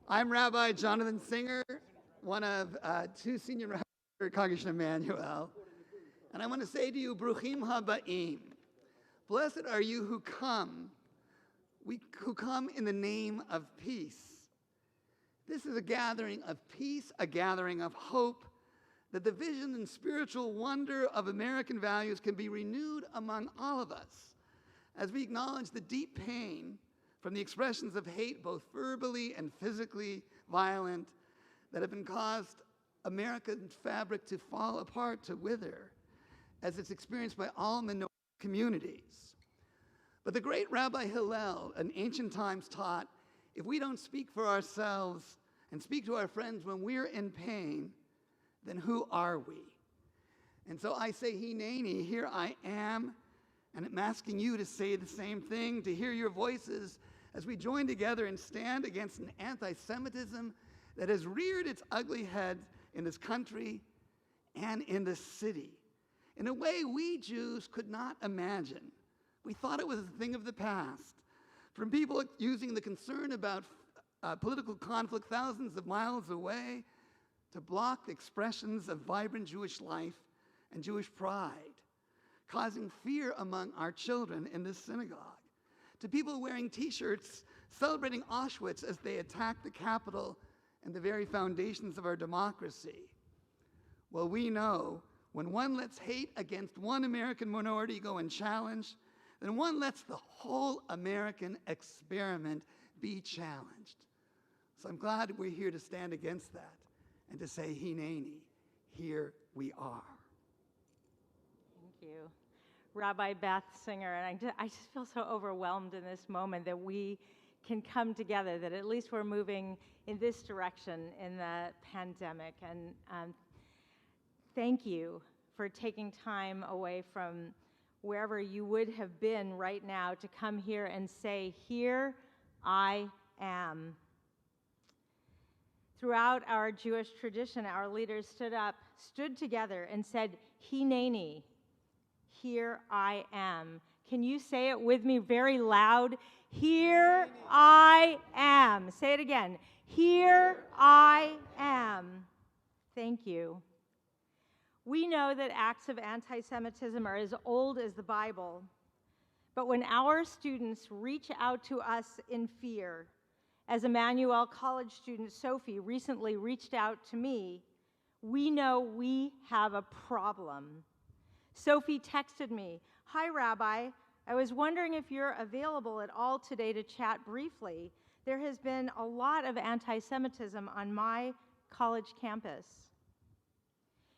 I'm Rabbi Jonathan Singer, one of two senior rabbis at Congregation Emanu-El. And I want to say to you, Bruchim Haba'im. Blessed are you who come in the name of peace. This is a gathering of peace, a gathering of hope, that the vision and spiritual wonder of American values can be renewed among all of us as we acknowledge the deep pain from the expressions of hate, both verbally and physically violent, that have been caused American fabric to fall apart, to wither, as it's experienced by all minority communities. But the great Rabbi Hillel in ancient times taught, if we don't speak for ourselves and speak to our friends when we're in pain, then who are we? And so I say, Hineni, here I am, and I'm asking you to say the same thing, to hear your voices as we join together and stand against an anti-Semitism that has reared its ugly head in this country and in this city in a way we Jews could not imagine. We thought it was a thing of the past. From people using the concern about political conflict thousands of miles away to block the expressions of vibrant Jewish life and Jewish pride, causing fear among our children in this synagogue, to people wearing T-shirts celebrating Auschwitz as they attack the Capitol and the very foundations of our democracy. Well, we know when one lets hate against one American minority go unchallenged, then one lets the whole American experiment be challenged. So I'm glad we're here to stand against that and to say, Hineni, here we are. Thank you. Rabbi Beth Singer, and I just feel so overwhelmed in this moment that we can come together, that at least we're moving in this direction in the pandemic. And thank you for taking time away from wherever you would have been right now to come here and say, here I am. Throughout our Jewish tradition, our leaders stood together and said, Hineni, here I am. Can you say it with me very loud? Here I am. Say it again. Here I am. Thank you. We know that acts of anti-Semitism are as old as the Bible, but when our students reach out to us in fear, as Emanu-El college student Sophie recently reached out to me, we know we have a problem. Sophie texted me, "Hi, Rabbi. I was wondering if you're available at all today to chat briefly. There has been a lot of anti-Semitism on my college campus."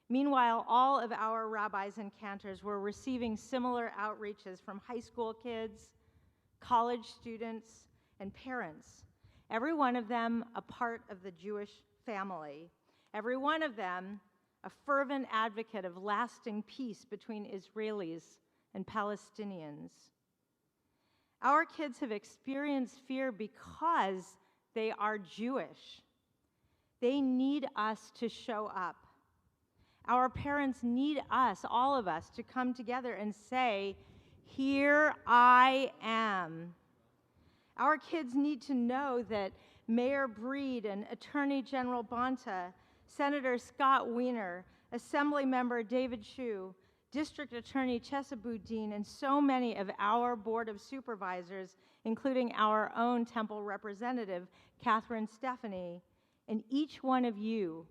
Meanwhile, all of our rabbis and cantors were receiving similar outreaches from high school kids, college students, and parents. Every one of them a part of the Jewish family. Every one of them a fervent advocate of lasting peace between Israelis and Palestinians. Our kids have experienced fear because they are Jewish. They need us to show up. Our parents need us, all of us, to come together and say, here I am. Our kids need to know that Mayor Breed and Attorney General Bonta, Senator Scott Wiener, Assemblymember David Chiu, District Attorney Chesapeake, and so many of our Board of Supervisors, including our own Temple Representative, Catherine Stephanie, and each one of you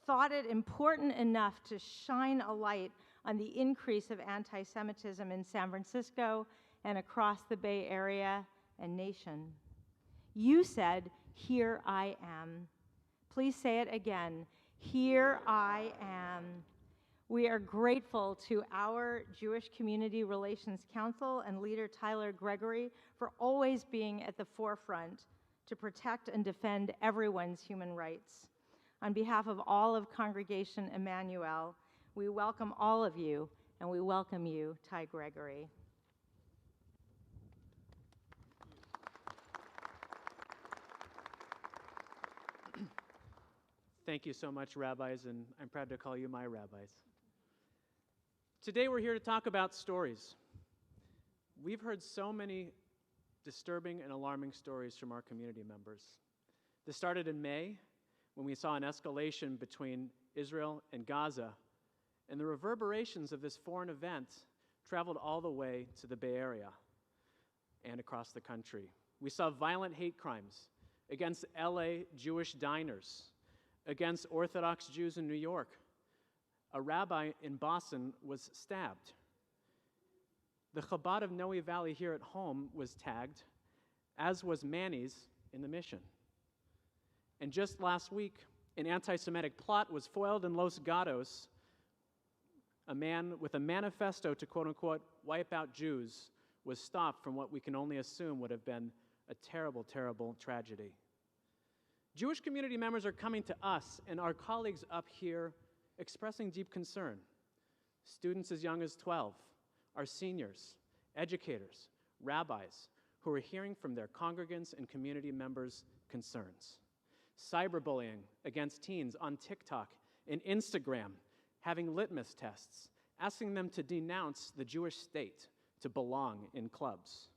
thought it important enough to shine a light on the increase of anti-Semitism in San Francisco and across the Bay Area and nation. You said, here I am. Please say it again. Here I am. We are grateful to our Jewish Community Relations Council and leader Tyler Gregory for always being at the forefront to protect and defend everyone's human rights. On behalf of all of Congregation Emanu-El, we welcome all of you, and we welcome you, Ty Gregory. Thank you so much, rabbis, and I'm proud to call you my rabbis. Today we're here to talk about stories. We've heard so many disturbing and alarming stories from our community members. This started in May when we saw an escalation between Israel and Gaza, and the reverberations of this foreign event traveled all the way to the Bay Area and across the country. We saw violent hate crimes against LA Jewish diners, against Orthodox Jews in New York. A rabbi in Boston was stabbed. The Chabad of Noe Valley here at home was tagged, as was Manny's in the Mission. And just last week, an anti-Semitic plot was foiled in Los Gatos. A man with a manifesto to quote-unquote wipe out Jews was stopped from what we can only assume would have been a terrible, terrible tragedy. Jewish community members are coming to us and our colleagues up here expressing deep concern. Students as young as 12, our seniors, educators, rabbis who are hearing from their congregants and community members' concerns. Cyberbullying against teens on TikTok and Instagram, having litmus tests, asking them to denounce the Jewish state, to belong in clubs.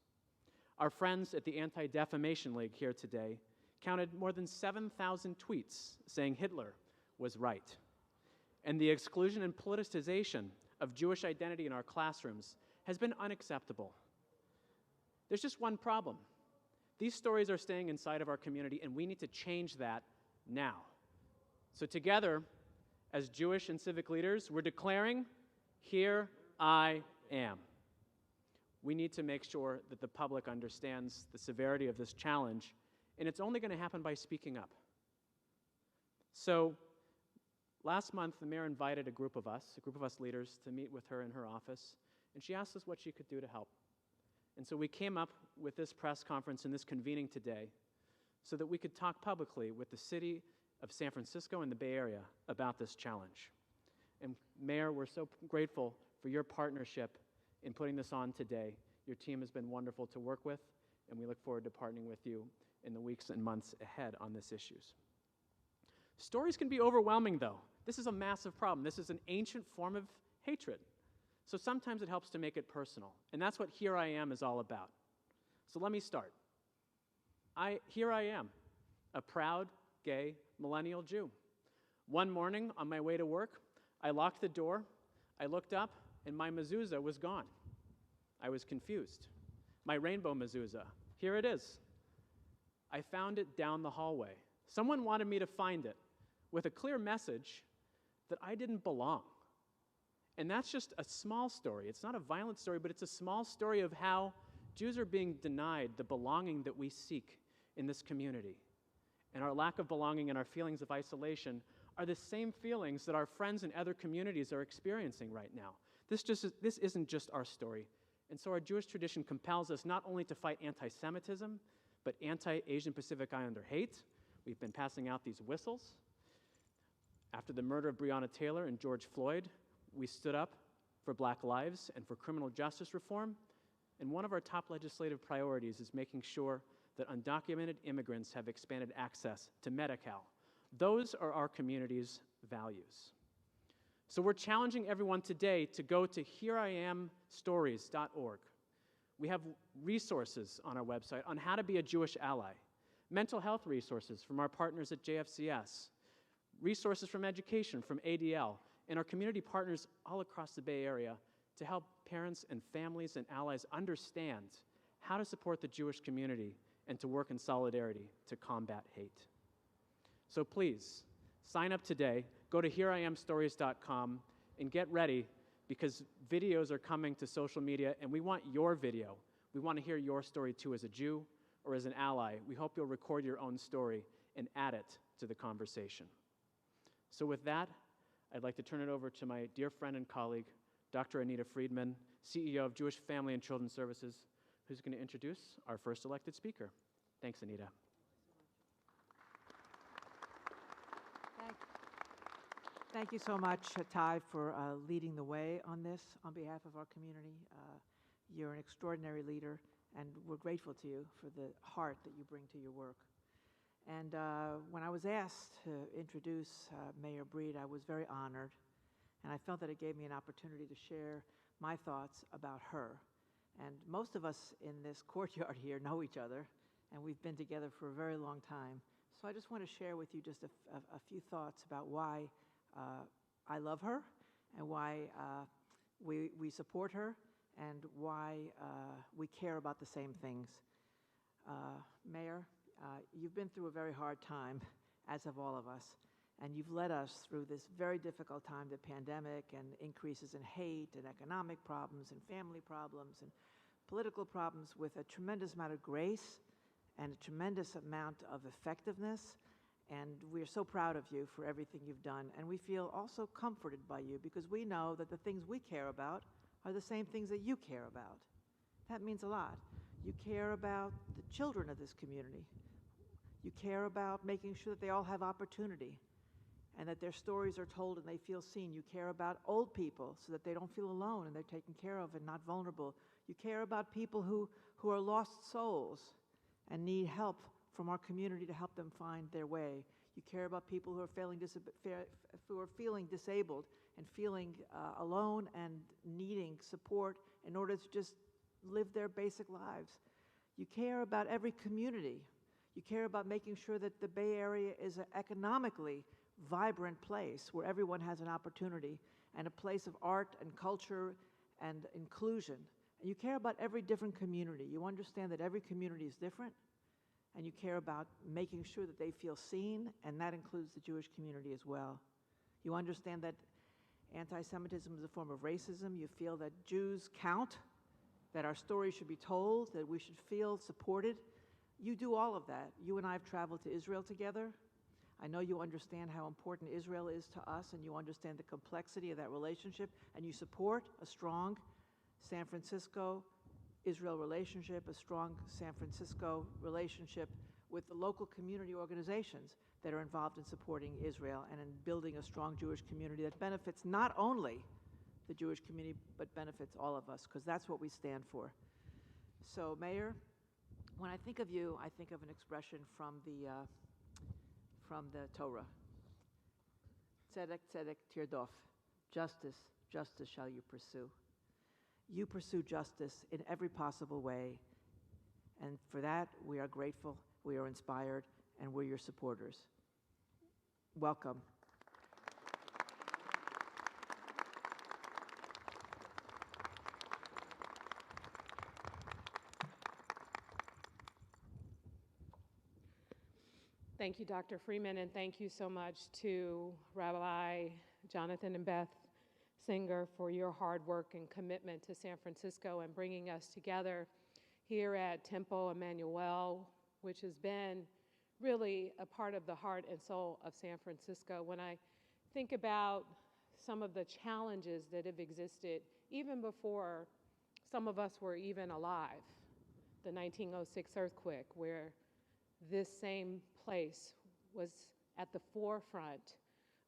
Our friends at the Anti-Defamation League here today counted more than 7,000 tweets saying Hitler was right. And the exclusion and politicization of Jewish identity in our classrooms has been unacceptable. There's just one problem. These stories are staying inside of our community, and we need to change that now. So together, as Jewish and civic leaders, we're declaring, "Here I am." We need to make sure that the public understands the severity of this challenge, and it's only going to happen by speaking up. So last month, the mayor invited a group of us leaders, to meet with her in her office, and she asked us what she could do to help. And so we came up with this press conference and this convening today so that we could talk publicly with the city of San Francisco and the Bay Area about this challenge. And Mayor, we're so grateful for your partnership in putting this on today. Your team has been wonderful to work with, and we look forward to partnering with you in the weeks and months ahead on these issues. Stories can be overwhelming, though. This is a massive problem. This is an ancient form of hatred. So sometimes it helps to make it personal, and that's what Here I Am is all about. So let me start. Here I am, a proud, gay, millennial Jew. One morning on my way to work, I locked the door, I looked up, and my mezuzah was gone. I was confused. My rainbow mezuzah, here it is. I found it down the hallway. Someone wanted me to find it with a clear message that I didn't belong. And that's just a small story. It's not a violent story, but it's a small story of how Jews are being denied the belonging that we seek in this community. And our lack of belonging and our feelings of isolation are the same feelings that our friends in other communities are experiencing right now. This isn't just our story. And so our Jewish tradition compels us not only to fight anti-Semitism, but anti-Asian Pacific Islander hate. We've been passing out these whistles. After the murder of Breonna Taylor and George Floyd, we stood up for Black lives and for criminal justice reform, and one of our top legislative priorities is making sure that undocumented immigrants have expanded access to Medi-Cal. Those are our community's values. So we're challenging everyone today to go to hereiamstories.org. We have resources on our website on how to be a Jewish ally, mental health resources from our partners at JFCS, resources from education from ADL, and our community partners all across the Bay Area to help parents and families and allies understand how to support the Jewish community and to work in solidarity to combat hate. So please, sign up today, go to hereiamstories.com, and get ready, because videos are coming to social media, and we want your video. We want to hear your story too as a Jew or as an ally. We hope you'll record your own story and add it to the conversation. So with that, I'd like to turn it over to my dear friend and colleague, Dr. Anita Friedman, CEO of Jewish Family and Children's Services, who's going to introduce our first elected speaker. Thanks, Anita. Thank you so much, Ty, for leading the way on this on behalf of our community. You're an extraordinary leader, and we're grateful to you for the heart that you bring to your work. And when I was asked to introduce Mayor Breed, I was very honored, and I felt that it gave me an opportunity to share my thoughts about her. And most of us in this courtyard here know each other, and we've been together for a very long time. So I just want to share with you just a few thoughts about why I love her and why we support her and why we care about the same things. Mayor, you've been through a very hard time, as have all of us, and you've led us through this very difficult time, the pandemic and increases in hate and economic problems and family problems and political problems, with a tremendous amount of grace and a tremendous amount of effectiveness. And we're so proud of you for everything you've done. And we feel also comforted by you because we know that the things we care about are the same things that you care about. That means a lot. You care about the children of this community. You care about making sure that they all have opportunity and that their stories are told and they feel seen. You care about old people so that they don't feel alone and they're taken care of and not vulnerable. You care about people who are lost souls and need help from our community to help them find their way. You care about people who are feeling disabled and feeling alone and needing support in order to just live their basic lives. You care about every community. You care about making sure that the Bay Area is an economically vibrant place where everyone has an opportunity and a place of art and culture and inclusion. And you care about every different community. You understand that every community is different, and you care about making sure that they feel seen, and that includes the Jewish community as well. You understand that anti-Semitism is a form of racism. You feel that Jews count, that our story should be told, that we should feel supported. You do all of that. You and I have traveled to Israel together. I know you understand how important Israel is to us, and you understand the complexity of that relationship, and you support a strong San Francisco-Israel relationship, a strong San Francisco relationship with the local community organizations that are involved in supporting Israel and in building a strong Jewish community that benefits not only the Jewish community, but benefits all of us, because that's what we stand for. So, Mayor, when I think of you, I think of an expression from the Torah. Tzedek, tzedek, tirdof. Justice, justice shall you pursue. You pursue justice in every possible way, and for that we are grateful, we are inspired, and we're your supporters. Welcome. Thank you, Dr. Friedman, and thank you so much to Rabbi Jonathan and Beth Singer for your hard work and commitment to San Francisco and bringing us together here at Temple Emanu-El, which has been really a part of the heart and soul of San Francisco. When I think about some of the challenges that have existed even before some of us were even alive, the 1906 earthquake, where this same place was at the forefront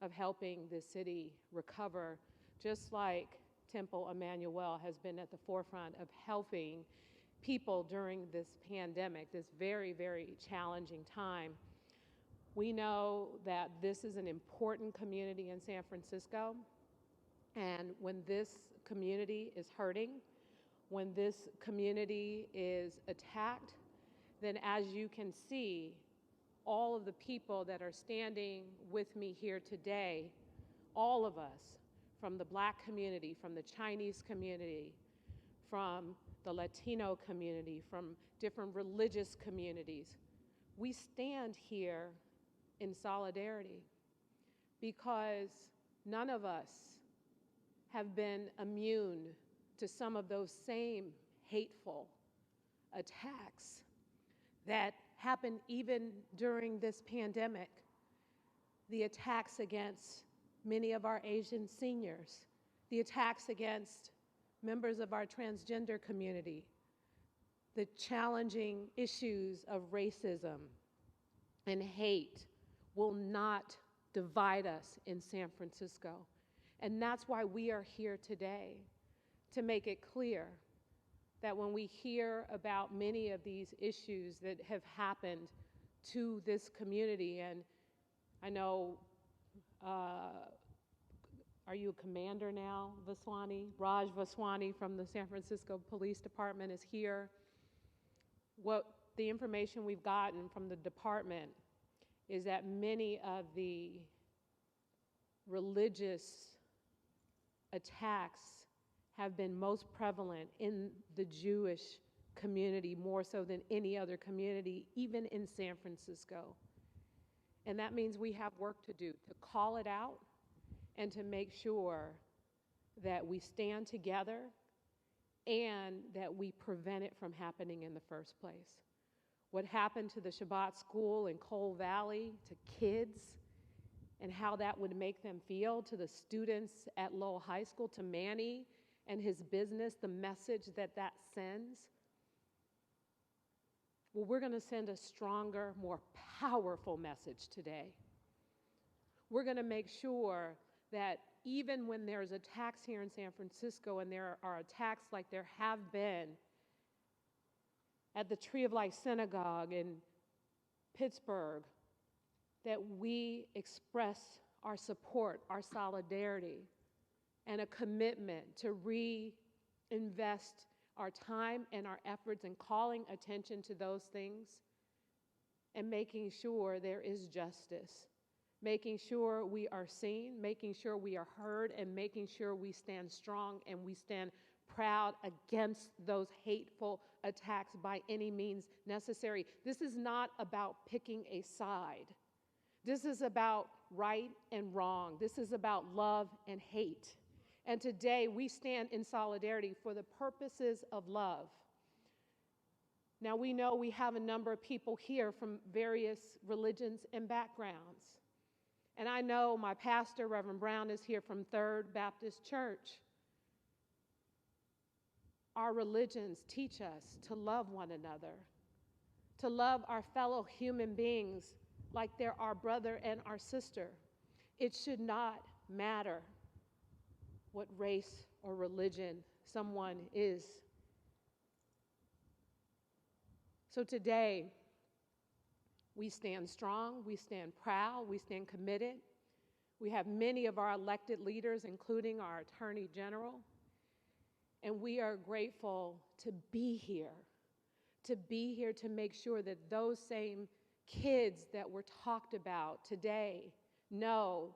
of helping the city recover, just like Temple Emanu-El has been at the forefront of helping people during this pandemic, this very, very challenging time. We know that this is an important community in San Francisco, and when this community is hurting, when this community is attacked, then as you can see, all of the people that are standing with me here today, all of us, from the Black community, from the Chinese community, from the Latino community, from different religious communities, we stand here in solidarity because none of us have been immune to some of those same hateful attacks that happened even during this pandemic. The attacks against many of our Asian seniors, the attacks against members of our transgender community, the challenging issues of racism and hate will not divide us in San Francisco. And that's why we are here today, to make it clear that when we hear about many of these issues that have happened to this community, and I know, are you a commander now, Vaswani? Raj Vaswani from the San Francisco Police Department is here. What the information we've gotten from the department is that many of the religious attacks have been most prevalent in the Jewish community, more so than any other community, even in San Francisco. And that means we have work to do, to call it out and to make sure that we stand together and that we prevent it from happening in the first place. What happened to the Shabbat school in Coal Valley, to kids, and how that would make them feel, to the students at Lowell High School, to Manny and his business, the message that that sends. Well, we're going to send a stronger, more powerful message today. We're going to make sure that even when there's attacks here in San Francisco, and there are attacks like there have been at the Tree of Life Synagogue in Pittsburgh, that we express our support, our solidarity, and a commitment to reinvest our time and our efforts in calling attention to those things and making sure there is justice, making sure we are seen, making sure we are heard, and making sure we stand strong and we stand proud against those hateful attacks by any means necessary. This is not about picking a side. This is about right and wrong. This is about love and hate. And today we stand in solidarity for the purposes of love. Now we know we have a number of people here from various religions and backgrounds. And I know my pastor, Reverend Brown, is here from Third Baptist Church. Our religions teach us to love one another, to love our fellow human beings like they're our brother and our sister. It should not matter what race or religion someone is. So today, we stand strong, we stand proud, we stand committed. We have many of our elected leaders, including our Attorney General, and we are grateful to be here to make sure that those same kids that were talked about today know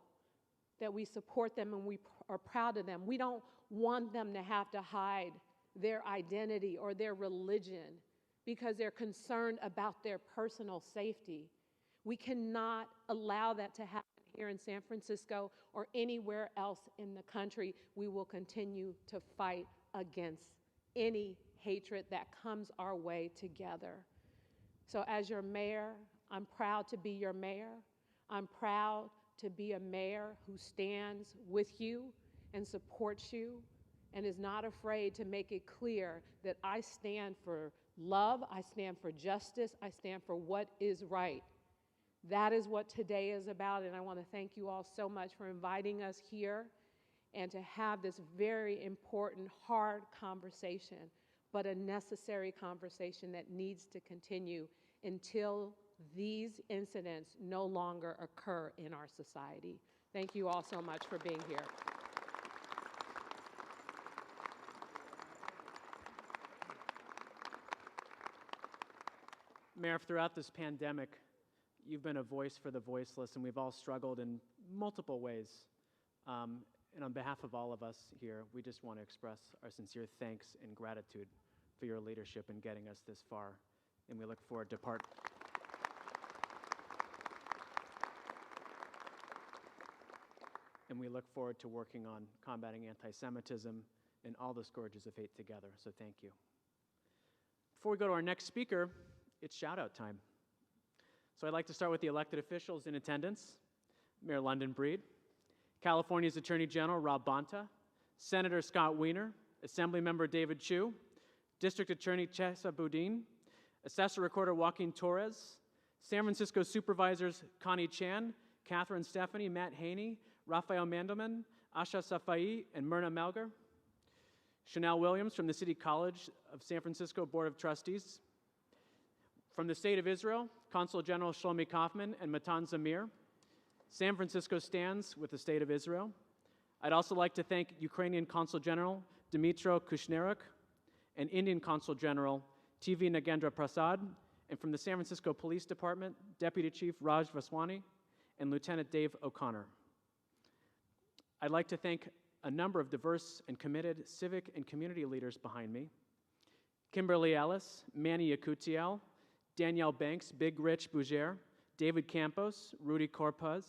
that we support them and we are proud of them. We don't want them to have to hide their identity or their religion because they're concerned about their personal safety. We cannot allow that to happen here in San Francisco or anywhere else in the country. We will continue to fight against any hatred that comes our way together. So as your mayor, I'm proud to be your mayor. I'm proud to be a mayor who stands with you and supports you and is not afraid to make it clear that I stand for love, I stand for justice, I stand for what is right. That is what today is about, and I want to thank you all so much for inviting us here and to have this very important, hard conversation, but a necessary conversation that needs to continue until these incidents no longer occur in our society. Thank you all so much for being here. Mayor, throughout this pandemic, you've been a voice for the voiceless, and we've all struggled in multiple ways. And on behalf of all of us here, we just want to express our sincere thanks and gratitude for your leadership in getting us this far. And we look forward to working on combating anti-Semitism and all the scourges of hate together. So thank you. Before we go to our next speaker, it's shout-out time. So I'd like to start with the elected officials in attendance. Mayor London Breed, California's Attorney General Rob Bonta, Senator Scott Wiener, Assemblymember David Chiu, District Attorney Chesa Boudin, Assessor Recorder Joaquin Torres, San Francisco Supervisors Connie Chan, Catherine Stephanie, Matt Haney, Raphael Mandelman, Asha Safai, and Myrna Melgar, Chanel Williams from the City College of San Francisco Board of Trustees, from the State of Israel, Consul General Shlomi Kaufman and Matan Zamir. San Francisco stands with the State of Israel. I'd also like to thank Ukrainian Consul General Dmytro Kushneruk and Indian Consul General TV Nagendra Prasad and from the San Francisco Police Department, Deputy Chief Raj Vaswani and Lieutenant Dave O'Connor. I'd like to thank a number of diverse and committed civic and community leaders behind me: Kimberly Ellis, Manny Yakutiel, Danielle Banks, Big Rich Bougere, David Campos, Rudy Corpuz,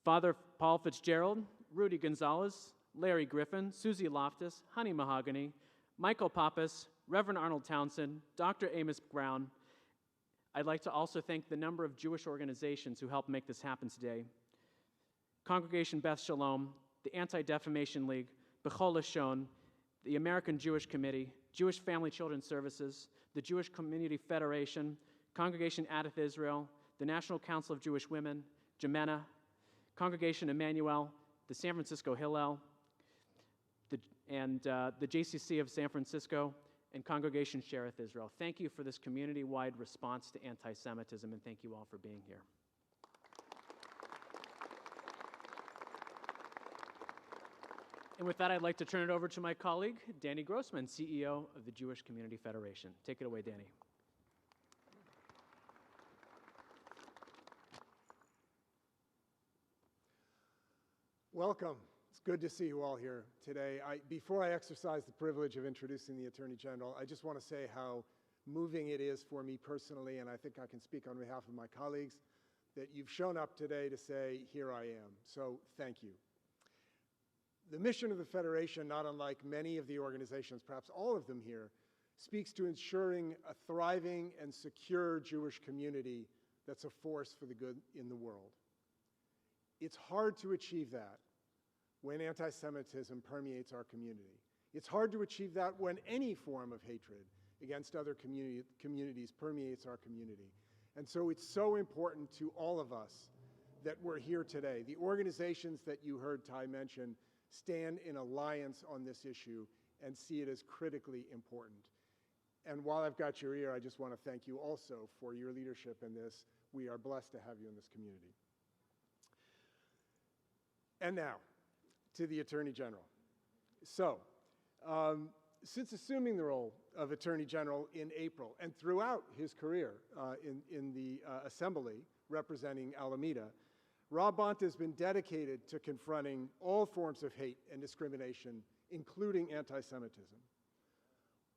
Father Paul Fitzgerald, Rudy Gonzalez, Larry Griffin, Susie Loftus, Honey Mahogany, Michael Pappas, Reverend Arnold Townsend, Dr. Amos Brown. I'd like to also thank the number of Jewish organizations who helped make this happen today: Congregation Beth Shalom, the Anti-Defamation League, B'chol Lashon, the American Jewish Committee, Jewish Family Children's Services, the Jewish Community Federation, Congregation Adath Israel, the National Council of Jewish Women, Jemena, Congregation Emanu-El, the San Francisco Hillel, the JCC of San Francisco, and Congregation Shereth Israel. Thank you for this community-wide response to anti-Semitism, and thank you all for being here. And with that, I'd like to turn it over to my colleague, Danny Grossman, CEO of the Jewish Community Federation. Take it away, Danny. Welcome. It's good to see you all here today. Before I exercise the privilege of introducing the Attorney General, I just want to say how moving it is for me personally, and I think I can speak on behalf of my colleagues, that you've shown up today to say, here I am. So thank you. The mission of the Federation, not unlike many of the organizations, perhaps all of them here, speaks to ensuring a thriving and secure Jewish community that's a force for the good in the world. It's hard to achieve that when anti-Semitism permeates our community. It's hard to achieve that when any form of hatred against other communities permeates our community. And so it's so important to all of us that we're here today. The organizations that you heard Ty mention stand in alliance on this issue and see it as critically important. And while I've got your ear, I just want to thank you also for your leadership in this. We are blessed to have you in this community. And now, to the Attorney General. So, since assuming the role of Attorney General in April and throughout his career in the Assembly representing Alameda, Rob Bonta has been dedicated to confronting all forms of hate and discrimination, including anti-Semitism.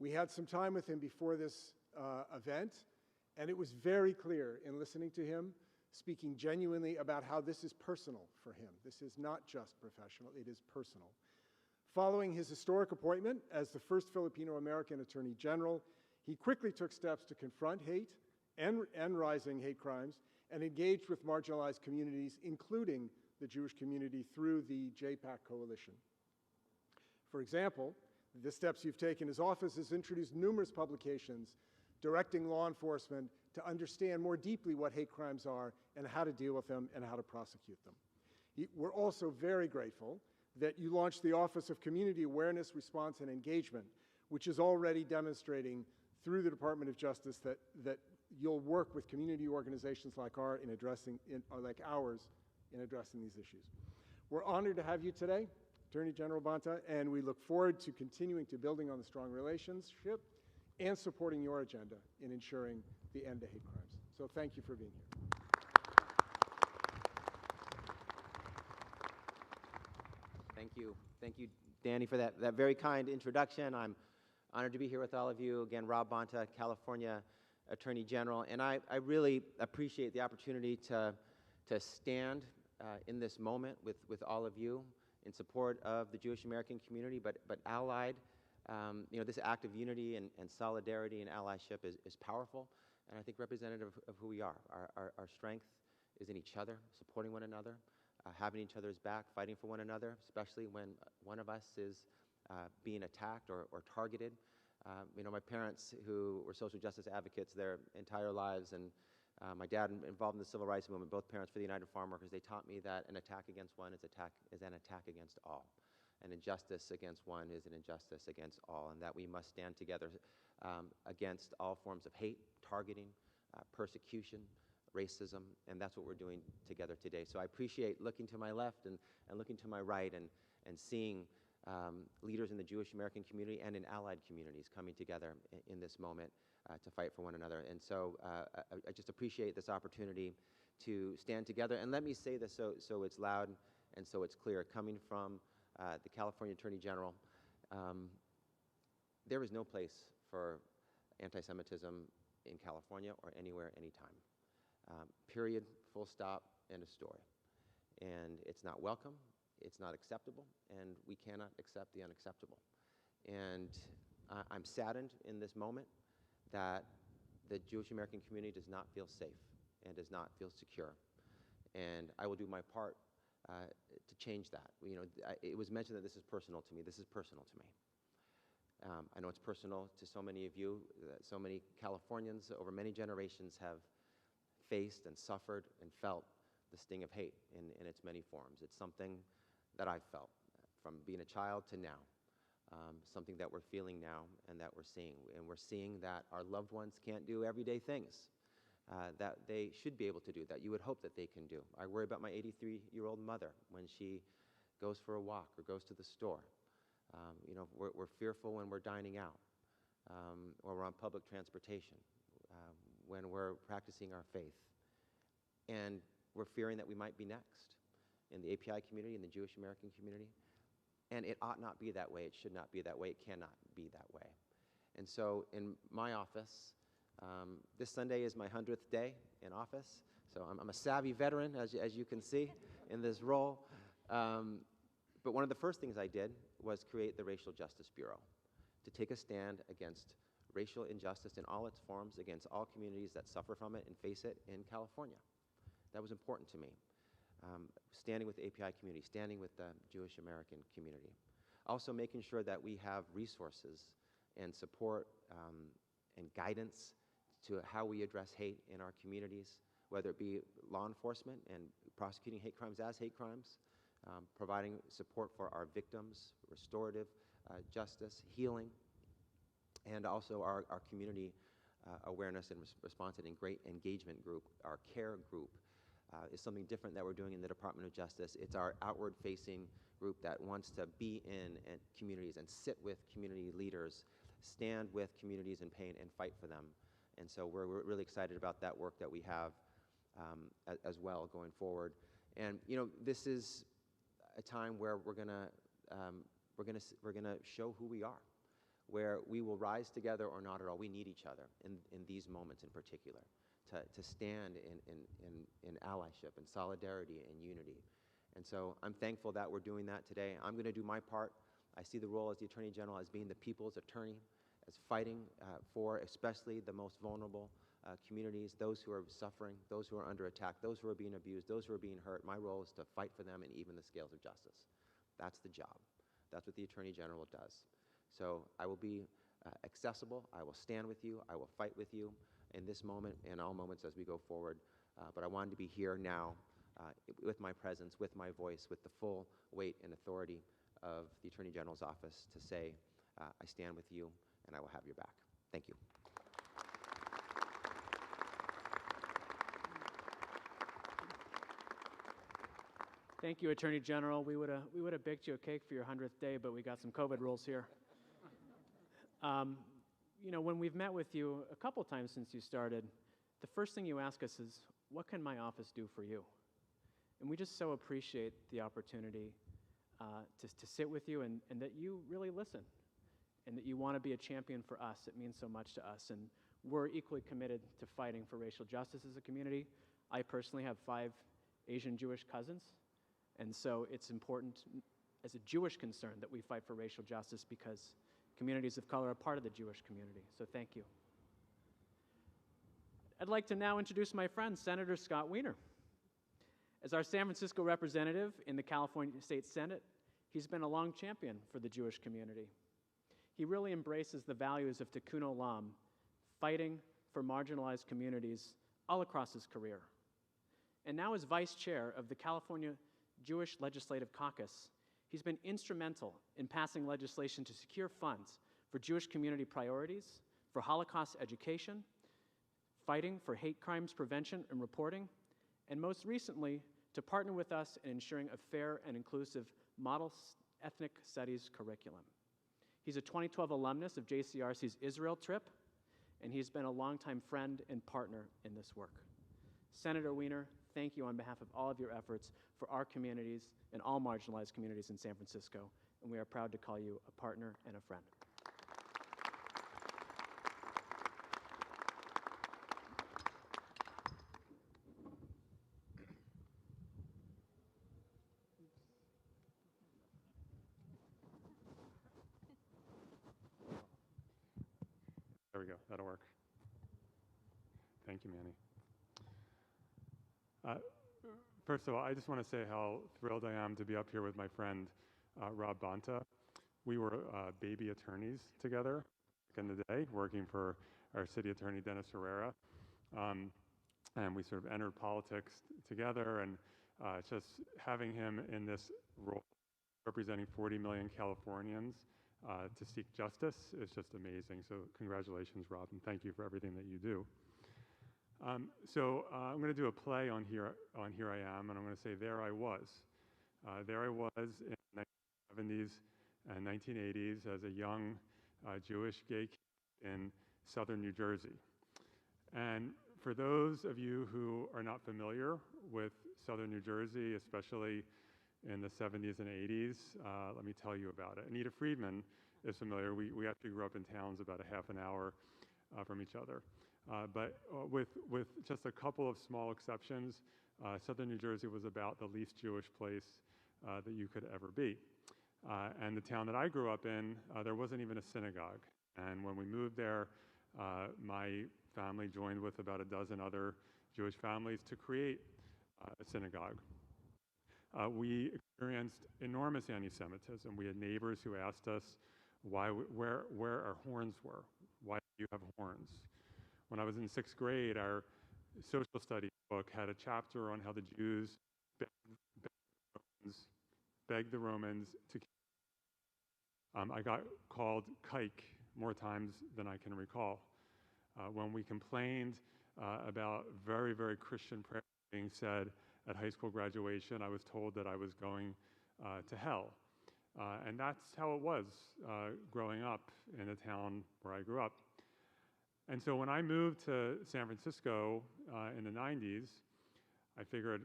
We had some time with him before this event, and it was very clear in listening to him, speaking genuinely about how this is personal for him. This is not just professional, it is personal. Following his historic appointment as the first Filipino-American Attorney General, he quickly took steps to confront hate and rising hate crimes and engaged with marginalized communities, including the Jewish community, through the JPAC coalition. For example, the steps you've taken, his office has introduced numerous publications directing law enforcement to understand more deeply what hate crimes are and how to deal with them and how to prosecute them. We're also very grateful that you launched the Office of Community Awareness, Response, and Engagement, which is already demonstrating through the Department of Justice that you'll work with community organizations like ours in addressing these issues. We're honored to have you today, Attorney General Bonta, and we look forward to continuing to building on the strong relationship and supporting your agenda in ensuring the end to hate crimes. So thank you for being here. Thank you, Danny, for that very kind introduction. I'm honored to be here with all of you. Again, Rob Bonta, California Attorney General, and I really appreciate the opportunity to stand in this moment with all of you in support of the Jewish American community, but allied. This act of unity and solidarity and allyship is powerful, and I think representative of who we are. Our strength is in each other, supporting one another, having each other's back, fighting for one another, especially when one of us is being attacked or targeted. My parents, who were social justice advocates their entire lives, and my dad involved in the civil rights movement, both parents for the United Farm Workers, they taught me that an attack against one is an attack against all. An injustice against one is an injustice against all, and that we must stand together against all forms of hate, targeting, persecution, racism, and that's what we're doing together today. So I appreciate looking to my left and looking to my right and seeing leaders in the Jewish American community and in allied communities coming together in this moment to fight for one another. And so I just appreciate this opportunity to stand together. And let me say this so it's loud and so it's clear. Coming from the California Attorney General, there is no place for anti-Semitism in California or anywhere, anytime. Period, full stop, end of story. And it's not welcome, it's not acceptable, and we cannot accept the unacceptable. And I'm saddened in this moment that the Jewish American community does not feel safe and does not feel secure. And I will do my part to change that. You know, it was mentioned that this is personal to me. This is personal to me. I know it's personal to so many of you. So many Californians over many generations have faced and suffered and felt the sting of hate in its many forms. It's something that I've felt from being a child to now, something that we're feeling now and that we're seeing. And we're seeing that our loved ones can't do everyday things that they should be able to do, that you would hope that they can do. I worry about my 83-year-old mother when she goes for a walk or goes to the store. You know, we're fearful when we're dining out, or we're on public transportation, when we're practicing our faith. And we're fearing that we might be next in the API community, in the Jewish American community. And it ought not be that way. It should not be that way. It cannot be that way. And so in my office, this Sunday is my 100th day in office. So I'm a savvy veteran, as you can see, in this role. But one of the first things I did was create the Racial Justice Bureau to take a stand against racial injustice in all its forms, against all communities that suffer from it and face it in California. That was important to me. Standing with the API community, standing with the Jewish American community. Also making sure that we have resources and support and guidance to how we address hate in our communities, whether it be law enforcement and prosecuting hate crimes as hate crimes, providing support for our victims, restorative justice, healing, and also our community awareness and response and great engagement group, our CARE group, is something different that we're doing in the Department of Justice. It's our outward-facing group that wants to be in communities and sit with community leaders, stand with communities in pain and fight for them. And so we're really excited about that work that we have as well going forward. And you know, this is a time where we're gonna show who we are, where we will rise together or not at all. We need each other in these moments in particular, to stand in allyship and solidarity and unity. And so I'm thankful that we're doing that today. I'm going to do my part. I see the role as the Attorney General as being the people's attorney, as fighting for especially the most vulnerable communities, those who are suffering, those who are under attack, those who are being abused, those who are being hurt. My role is to fight for them and even the scales of justice. That's the job. That's what the Attorney General does. So I will be accessible. I will stand with you. I will fight with you in this moment and all moments as we go forward. But I wanted to be here now with my presence, with my voice, with the full weight and authority of the Attorney General's office to say, I stand with you and I will have your back. Thank you. Thank you, Attorney General. We would have baked you a cake for your 100th day, but we got some COVID rules here. You know, when we've met with you a couple times since you started, the first thing you ask us is, what can my office do for you? And we just so appreciate the opportunity to sit with you and that you really listen and that you want to be a champion for us. It means so much to us. And we're equally committed to fighting for racial justice as a community. I personally have 5 Asian Jewish cousins. And so it's important as a Jewish concern that we fight for racial justice because communities of color are part of the Jewish community. So thank you. I'd like to now introduce my friend, Senator Scott Wiener. As our San Francisco representative in the California State Senate, he's been a long champion for the Jewish community. He really embraces the values of Tikkun Olam, fighting for marginalized communities all across his career. And now as vice chair of the California Jewish Legislative Caucus, he's been instrumental in passing legislation to secure funds for Jewish community priorities, for Holocaust education, fighting for hate crimes prevention and reporting, and most recently, to partner with us in ensuring a fair and inclusive model ethnic studies curriculum. He's a 2012 alumnus of JCRC's Israel trip, and he's been a longtime friend and partner in this work. Senator Wiener, thank you on behalf of all of your efforts for our communities and all marginalized communities in San Francisco, and we are proud to call you a partner and a friend. There we go. That'll work. Thank you, Manny. First of all, I just want to say how thrilled I am to be up here with my friend, Rob Bonta. We were baby attorneys together back in the day, working for our city attorney, Dennis Herrera. And we sort of entered politics together, and just having him in this role, representing 40 million Californians to seek justice is just amazing. So congratulations, Rob, and thank you for everything that you do. I'm going to do a play on Here I Am, and I'm going to say There I Was. There I was in the 1970s and 1980s as a young Jewish gay kid in southern New Jersey. And for those of you who are not familiar with southern New Jersey, especially in the 70s and 80s, let me tell you about it. Anita Friedman is familiar. We actually grew up in towns about a half an hour from each other. But with just a couple of small exceptions, southern New Jersey was about the least Jewish place that you could ever be. And the town that I grew up in, there wasn't even a synagogue. And when we moved there, my family joined with about a dozen other Jewish families to create a synagogue. We experienced enormous anti-Semitism. We had neighbors who asked us where our horns were. Why do you have horns? When I was in 6th grade, our social studies book had a chapter on how the Jews begged the Romans to kill. I got called kike more times than I can recall. When we complained about very, very Christian prayers being said at high school graduation, I was told that I was going to hell. And that's how it was growing up in the town where I grew up. And so when I moved to San Francisco in the 90s, I figured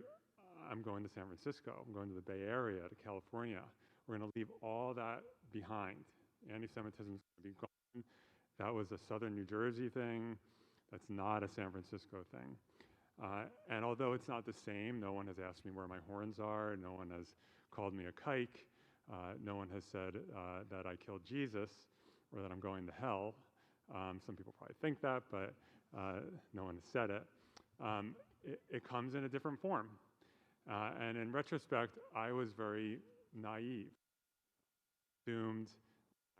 I'm going to San Francisco. I'm going to the Bay Area, to California. We're going to leave all that behind. Anti-Semitism is going to be gone. That was a southern New Jersey thing. That's not a San Francisco thing. And although it's not the same, no one has asked me where my horns are. No one has called me a kike. No one has said that I killed Jesus or that I'm going to hell. Some people probably think that, but no one has said it. It comes in a different form. And in retrospect, I was very naive. Assumed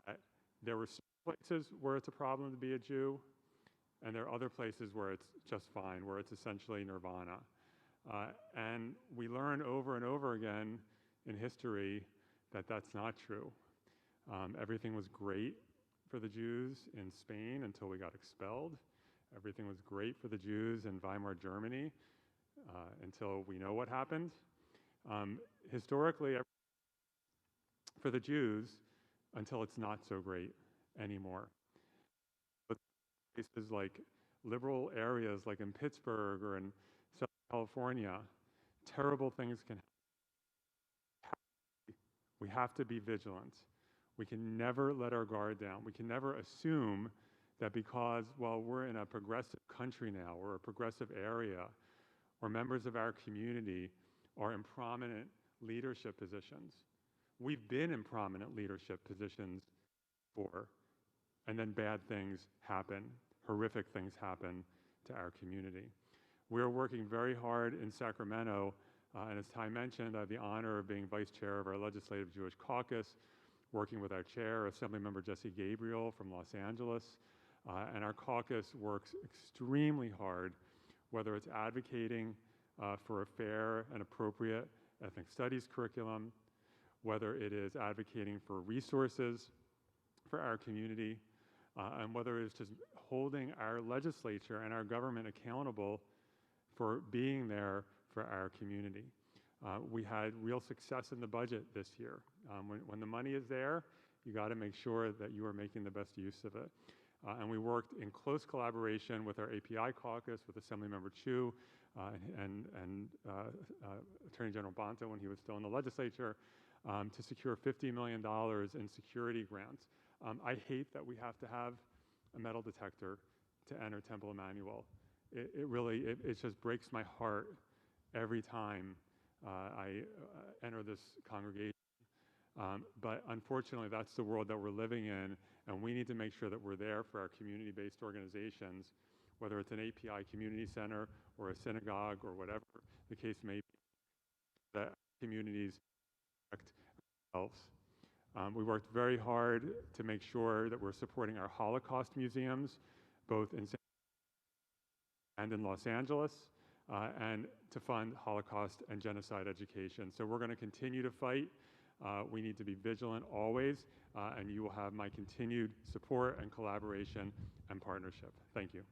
that there were some places where it's a problem to be a Jew, and there are other places where it's just fine, where it's essentially nirvana. And we learn over and over again in history that that's not true. Everything was great for the Jews in Spain until we got expelled. Everything was great for the Jews in Weimar Germany until we know what happened. Historically, for the Jews until it's not so great anymore. But places like liberal areas like in Pittsburgh or in Southern California, terrible things can happen. We have to be vigilant. We can never let our guard down. We can never assume that because, well, we're in a progressive country now, or a progressive area, or members of our community are in prominent leadership positions. We've been in prominent leadership positions before, and then bad things happen, horrific things happen to our community. We're working very hard in Sacramento, and as Ty mentioned, I have the honor of being vice chair of our Legislative Jewish Caucus, working with our chair, Assemblymember Jesse Gabriel from Los Angeles. And our caucus works extremely hard, whether it's advocating for a fair and appropriate ethnic studies curriculum, whether it is advocating for resources for our community, and whether it's just holding our legislature and our government accountable for being there for our community. We had real success in the budget this year. When the money is there, you got to make sure that you are making the best use of it. And we worked in close collaboration with our API caucus, with Assemblymember Chiu and Attorney General Bonta when he was still in the legislature, to secure $50 million in security grants. I hate that we have to have a metal detector to enter Temple Emanu-El. It just breaks my heart every time I enter this congregation. But unfortunately, that's the world that we're living in, and we need to make sure that we're there for our community-based organizations, whether it's an API community center or a synagogue or whatever the case may be, that communities protect ourselves. We worked very hard to make sure that we're supporting our Holocaust museums, both in San and in Los Angeles, and to fund Holocaust and genocide education. So we're going to continue to fight. We need to be vigilant always, and you will have my continued support and collaboration and partnership. Thank you.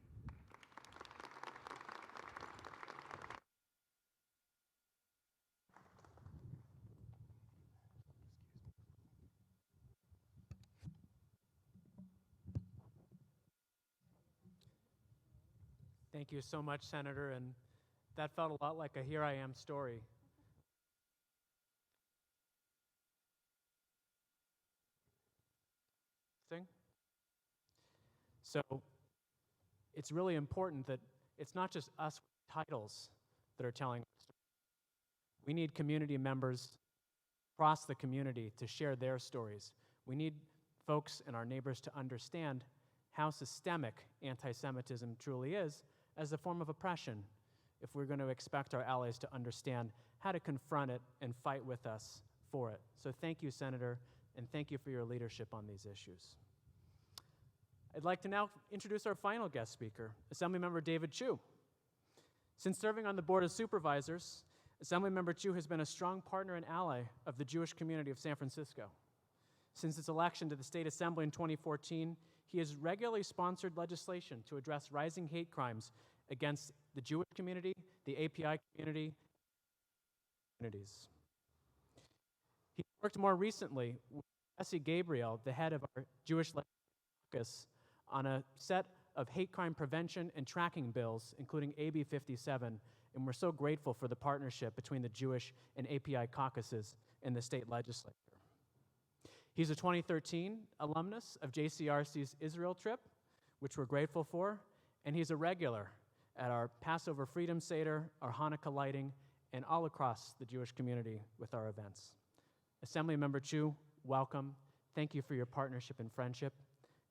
Thank you so much, Senator, and that felt a lot like a Here I Am story. So it's really important that it's not just us with titles that are telling our story. We need community members across the community to share their stories. We need folks and our neighbors to understand how systemic anti-Semitism truly is as a form of oppression, if we're going to expect our allies to understand how to confront it and fight with us for it. So thank you, Senator, and thank you for your leadership on these issues. I'd like to now introduce our final guest speaker, Assemblymember David Chiu. Since serving on the Board of Supervisors, Assemblymember Chiu has been a strong partner and ally of the Jewish community of San Francisco. Since its election to the State Assembly in 2014, he has regularly sponsored legislation to address rising hate crimes against the Jewish community, the API community, communities. He worked more recently with Jesse Gabriel, the head of our Jewish caucus, on a set of hate crime prevention and tracking bills, including AB 57, and we're so grateful for the partnership between the Jewish and API caucuses in the state legislature. He's a 2013 alumnus of JCRC's Israel trip, which we're grateful for, and he's a regular at our Passover Freedom Seder, our Hanukkah lighting, and all across the Jewish community with our events. Assemblymember Chiu, welcome. Thank you for your partnership and friendship,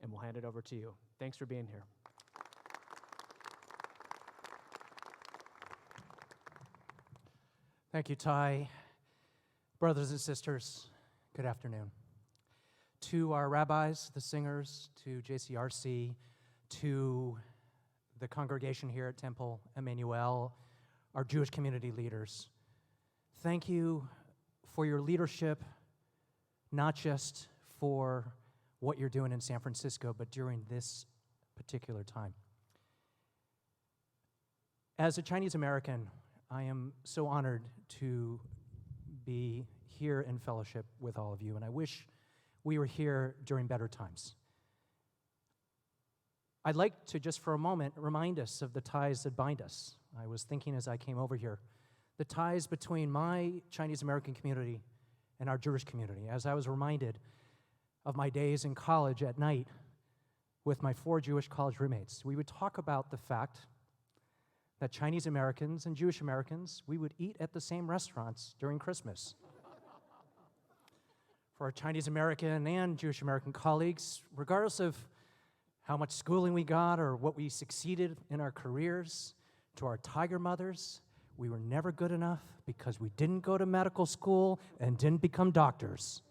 and we'll hand it over to you. Thanks for being here. Thank you, Ty. Brothers and sisters, good afternoon. To our rabbis, the singers, to JCRC, to the congregation here at Temple Emanu-El, our Jewish community leaders, thank you for your leadership, not just for what you're doing in San Francisco, but during this particular time. As a Chinese American, I am so honored to be here in fellowship with all of you, and I wish we were here during better times. I'd like to just for a moment remind us of the ties that bind us. I was thinking as I came over here, the ties between my Chinese American community and our Jewish community, as I was reminded of my days in college at night with my 4 Jewish college roommates. We would talk about the fact that Chinese Americans and Jewish Americans, we would eat at the same restaurants during Christmas. For our Chinese American and Jewish American colleagues, regardless of how much schooling we got or what we succeeded in our careers, to our tiger mothers, we were never good enough because we didn't go to medical school and didn't become doctors.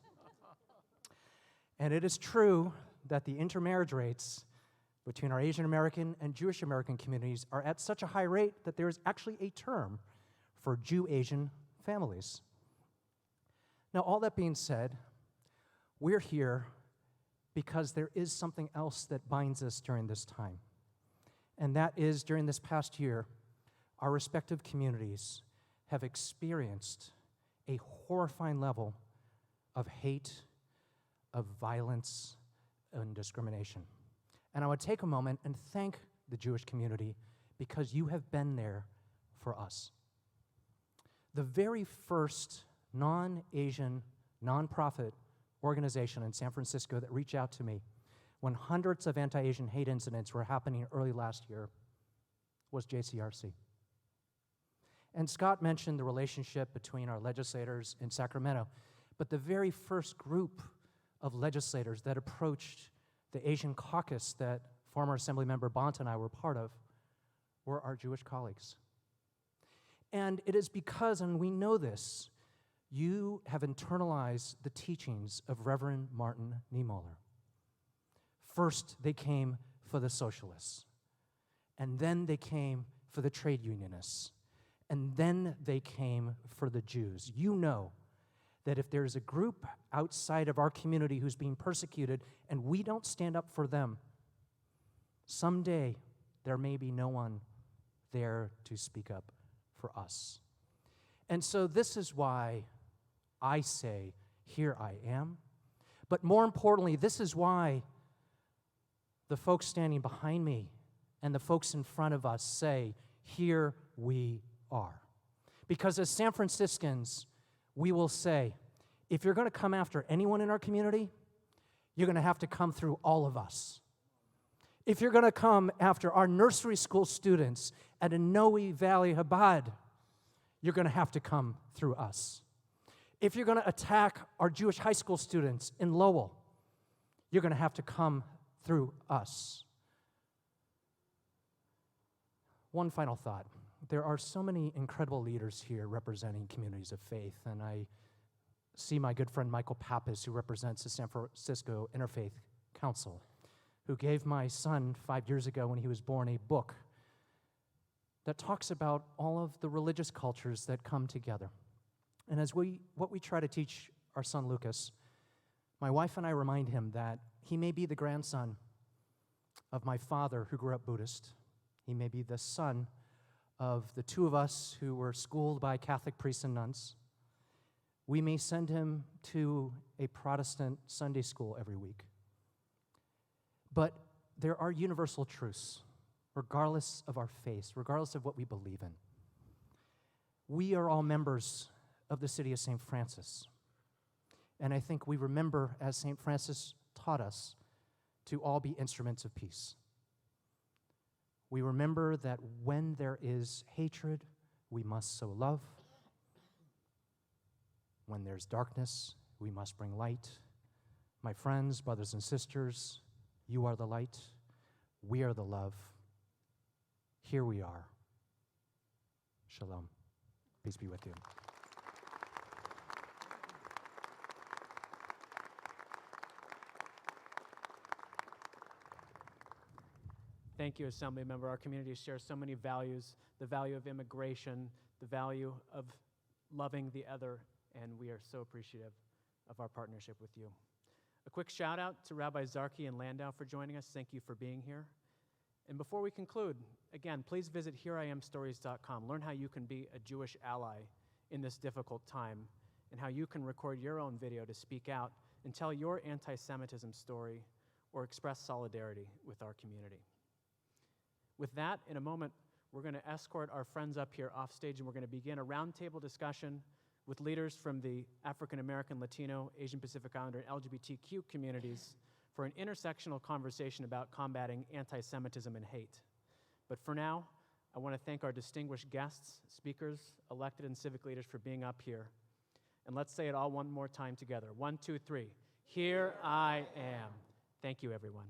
And it is true that the intermarriage rates between our Asian American and Jewish American communities are at such a high rate that there is actually a term for Jew-Asian families. Now, all that being said, we're here because there is something else that binds us during this time. And that is, during this past year, our respective communities have experienced a horrifying level of hate, of violence, and discrimination. And I would take a moment and thank the Jewish community because you have been there for us. The very first non-Asian, nonprofit organization in San Francisco that reached out to me when hundreds of anti-Asian hate incidents were happening early last year was JCRC. And Scott mentioned the relationship between our legislators in Sacramento, but the very first group of legislators that approached the Asian caucus that former Assemblymember Bonta and I were part of were our Jewish colleagues. And it is because, and we know this, you have internalized the teachings of Reverend Martin Niemöller. First, they came for the socialists, and then they came for the trade unionists, and then they came for the Jews. You know that if there's a group outside of our community who's being persecuted and we don't stand up for them, someday there may be no one there to speak up for us. And so this is why I say, here I am. But more importantly, this is why the folks standing behind me and the folks in front of us say, here we are. Because as San Franciscans, we will say, if you're going to come after anyone in our community, you're going to have to come through all of us. If you're going to come after our nursery school students at Inouye Valley Chabad, you're going to have to come through us. If you're going to attack our Jewish high school students in Lowell, you're going to have to come through us. One final thought. There are so many incredible leaders here representing communities of faith, and I see my good friend Michael Pappas, who represents the San Francisco Interfaith Council, who gave my son 5 years ago when he was born a book that talks about all of the religious cultures that come together. And as what we try to teach our son Lucas, my wife and I remind him that he may be the grandson of my father who grew up Buddhist. He may be the son of the two of us who were schooled by Catholic priests and nuns. We may send him to a Protestant Sunday school every week. But there are universal truths, regardless of our faith, regardless of what we believe in. We are all members of the city of St. Francis. And I think we remember, as St. Francis taught us, to all be instruments of peace. We remember that when there is hatred, we must sow love. When there's darkness, we must bring light. My friends, brothers and sisters, you are the light. We are the love. Here we are. Shalom. Peace be with you. Thank you, Assemblymember. Our community shares so many values, the value of immigration, the value of loving the other, and we are so appreciative of our partnership with you. A quick shout out to Rabbi Zarki and Landau for joining us. Thank you for being here. And before we conclude, again, please visit HereIamStories.com. Learn how you can be a Jewish ally in this difficult time and how you can record your own video to speak out and tell your anti-Semitism story or express solidarity with our community. With that, in a moment, we're going to escort our friends up here off stage, and we're going to begin a roundtable discussion with leaders from the African American, Latino, Asian Pacific Islander, and LGBTQ communities for an intersectional conversation about combating anti-Semitism and hate. But for now, I want to thank our distinguished guests, speakers, elected and civic leaders for being up here. And let's say it all one more time together. 1, 2, 3. Here I am. Thank you, everyone.